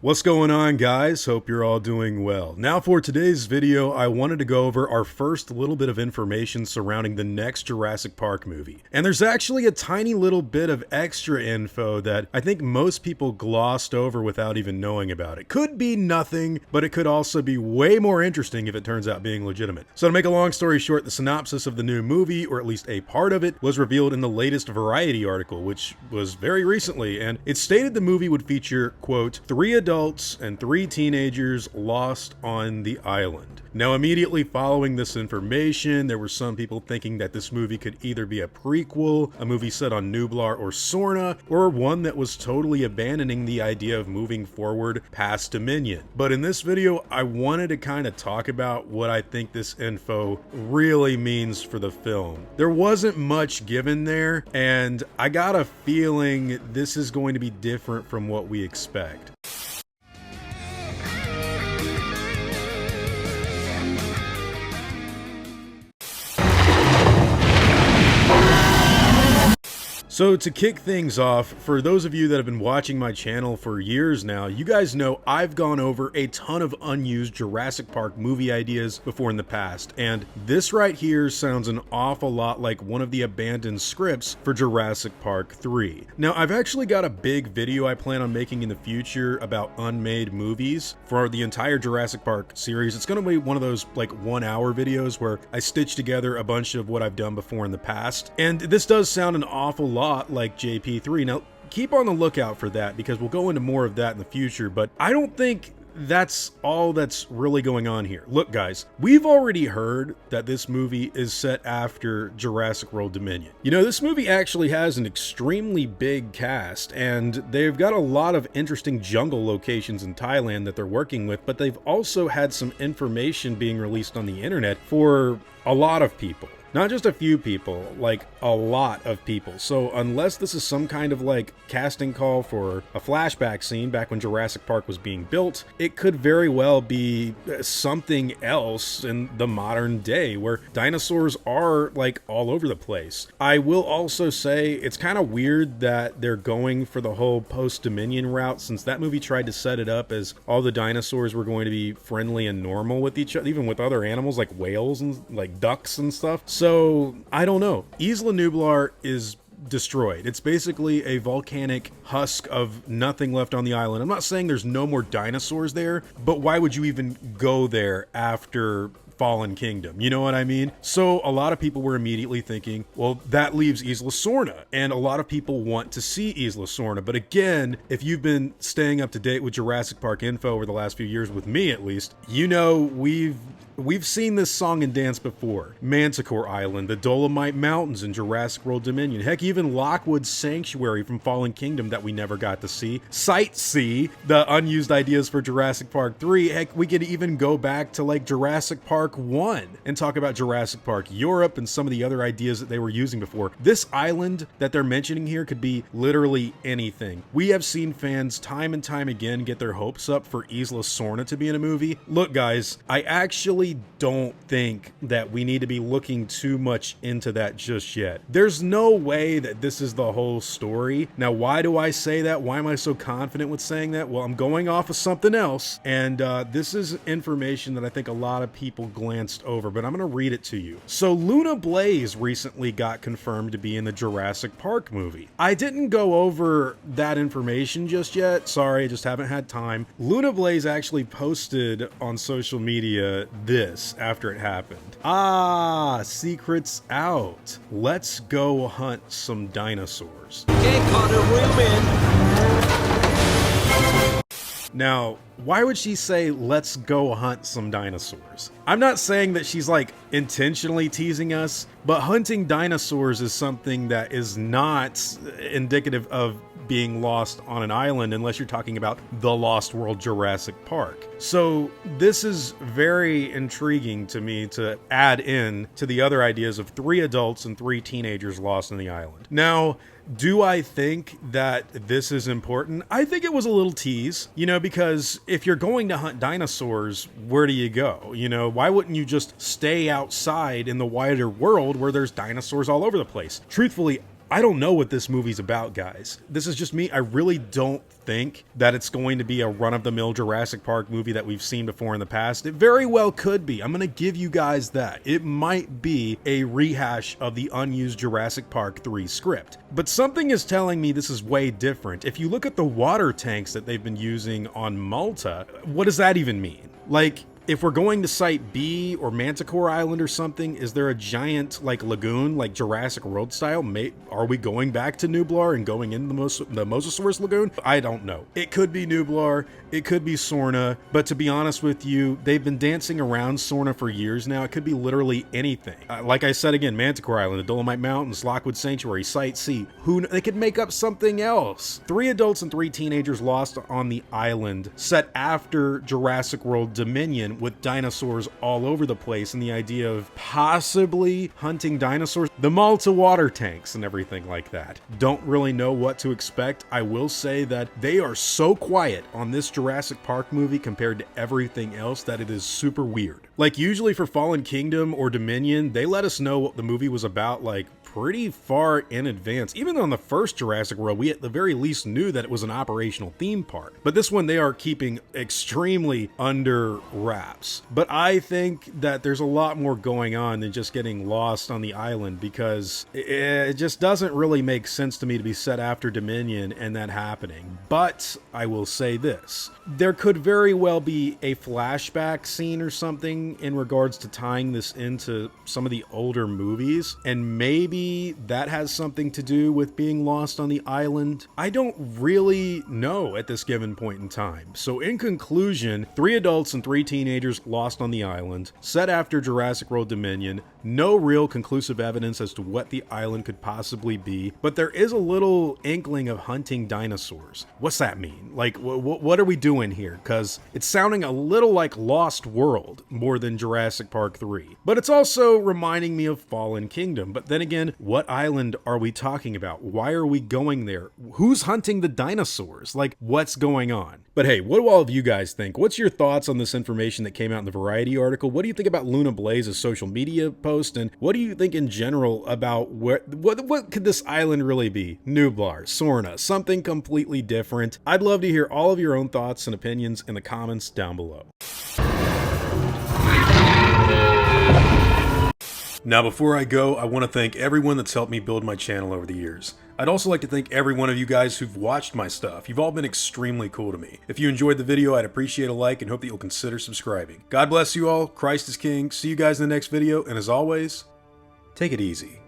What's going on, guys? Hope you're all doing well. Now for today's video, I wanted to go over our first little bit of information surrounding the next Jurassic Park movie. And there's actually a tiny little bit of extra info that I think most people glossed over without even knowing about. It could be nothing, but it could also be way more interesting if it turns out being legitimate. So to make a long story short, the synopsis of the new movie, or at least a part of it, was revealed in the latest Variety article, which was very recently, and it stated the movie would feature, quote, 3 adults and 3 teenagers lost on the island. Now, immediately following this information, there were some people thinking that this movie could either be a prequel, a movie set on Nublar or Sorna, or one that was totally abandoning the idea of moving forward past Dominion. But in this video, I wanted to kind of talk about what I think this info really means for the film. There wasn't much given there, and I got a feeling this is going to be different from what we expect. So to kick things off, for those of you that have been watching my channel for years now, you guys know I've gone over a ton of unused Jurassic Park movie ideas before in the past, and this right here sounds an awful lot like one of the abandoned scripts for Jurassic Park 3. Now, I've actually got a big video I plan on making in the future about unmade movies for the entire Jurassic Park series. It's going to be one of those like 1-hour videos where I stitch together a bunch of what I've done before in the past, and this does sound an awful lot like JP3. Now, keep on the lookout for that because we'll go into more of that in the future, but I don't think that's all that's really going on here. Look, guys, we've already heard that this movie is set after Jurassic World Dominion. You know, this movie actually has an extremely big cast, and they've got a lot of interesting jungle locations in Thailand that they're working with, but they've also had some information being released on the internet for a lot of people. Not just a few people, like a lot of people. So unless this is some kind of like casting call for a flashback scene back when Jurassic Park was being built, it could very well be something else in the modern day where dinosaurs are like all over the place. I will also say it's kind of weird that they're going for the whole post-Dominion route, since that movie tried to set it up as all the dinosaurs were going to be friendly and normal with each other, even with other animals like whales and like ducks and stuff. So, I don't know. Isla Nublar is destroyed. It's basically a volcanic husk of nothing left on the island. I'm not saying there's no more dinosaurs there, but why would you even go there after Fallen Kingdom? You know what I mean? So a lot of people were immediately thinking, well, that leaves Isla Sorna, and a lot of people want to see Isla Sorna. But again, if you've been staying up to date with Jurassic Park info over the last few years, with me at least, you know we've seen this song and dance before. Manticore Island, the Dolomite Mountains in Jurassic World Dominion. Heck, even Lockwood Sanctuary from Fallen Kingdom that we never got to see. Sightsee, the unused ideas for Jurassic Park 3. Heck, we could even go back to like Jurassic Park 1 and talk about Jurassic Park Europe and some of the other ideas that they were using before. This island that they're mentioning here could be literally anything. We have seen fans time and time again get their hopes up for Isla Sorna to be in a movie. Look, guys, I actually don't think that we need to be looking too much into that just yet. There's no way that this is the whole story. Now, why do I say that? Why am I so confident with saying that? Well, I'm going off of something else, and this is information that I think a lot of people glanced over, but I'm going to read it to you. So, Luna Blaze recently got confirmed to be in the Jurassic Park movie. I didn't go over that information just yet. Sorry, I just haven't had time. Luna Blaze actually posted on social media this after it happened. Ah, secret's out. Let's go hunt some dinosaurs. Okay, Connor, reel in. Now, why would she say, let's go hunt some dinosaurs? I'm not saying that she's like intentionally teasing us, but hunting dinosaurs is something that is not indicative of being lost on an island unless you're talking about the Lost World Jurassic Park. So this is very intriguing to me to add in to the other ideas of 3 adults and 3 teenagers lost on the island. Now, do I think that this is important? I think it was a little tease, you know, because if you're going to hunt dinosaurs, where do you go? You know, why wouldn't you just stay outside in the wider world where there's dinosaurs all over the place? Truthfully, I don't know what this movie's about, guys. This is just me. I really don't think that it's going to be a run-of-the-mill Jurassic Park movie that we've seen before in the past. It very well could be. I'm going to give you guys that. It might be a rehash of the unused Jurassic Park 3 script. But something is telling me this is way different. If you look at the water tanks that they've been using on Malta, what does that even mean? Like, if we're going to Site B or Manticore Island or something, is there a giant like lagoon, like Jurassic World style? Are we going back to Nublar and going into the Mosasaurus lagoon? I don't know. It could be Nublar, it could be Sorna, but to be honest with you, they've been dancing around Sorna for years now. It could be literally anything. Like I said again, Manticore Island, the Dolomite Mountains, Lockwood Sanctuary, Site C. They could make up something else. 3 adults and 3 teenagers lost on the island, set after Jurassic World Dominion, with dinosaurs all over the place, and the idea of possibly hunting dinosaurs, the Malta water tanks and everything like that. Don't really know what to expect. I will say that they are so quiet on this Jurassic Park movie compared to everything else that it is super weird. Like usually for Fallen Kingdom or Dominion, they let us know what the movie was about like pretty far in advance. Even on the first Jurassic World, we at the very least knew that it was an operational theme park. But this one they are keeping extremely under wraps. But I think that there's a lot more going on than just getting lost on the island, because it just doesn't really make sense to me to be set after Dominion and that happening. But I will say this. There could very well be a flashback scene or something in regards to tying this into some of the older movies, and maybe that has something to do with being lost on the island. I don't really know at this given point in time. So in conclusion, 3 adults and 3 teenagers lost on the island, set after Jurassic World Dominion. No real conclusive evidence as to what the island could possibly be, but there is a little inkling of hunting dinosaurs. What's that mean? Like, what are we doing here? Because it's sounding a little like Lost World more than Jurassic Park 3. But it's also reminding me of Fallen Kingdom. But then again, what island are we talking about? Why are we going there? Who's hunting the dinosaurs? Like, what's going on? But hey, what do all of you guys think? What's your thoughts on this information that came out in the Variety article? What do you think about Luna Blaze's social media post? And what do you think in general about what could this island really be? Nublar, Sorna, something completely different? I'd love to hear all of your own thoughts and opinions in the comments down below. Now, before I go, I want to thank everyone that's helped me build my channel over the years. I'd also like to thank every one of you guys who've watched my stuff. You've all been extremely cool to me. If you enjoyed the video, I'd appreciate a like and hope that you'll consider subscribing. God bless you all. Christ is King. See you guys in the next video. And as always, take it easy.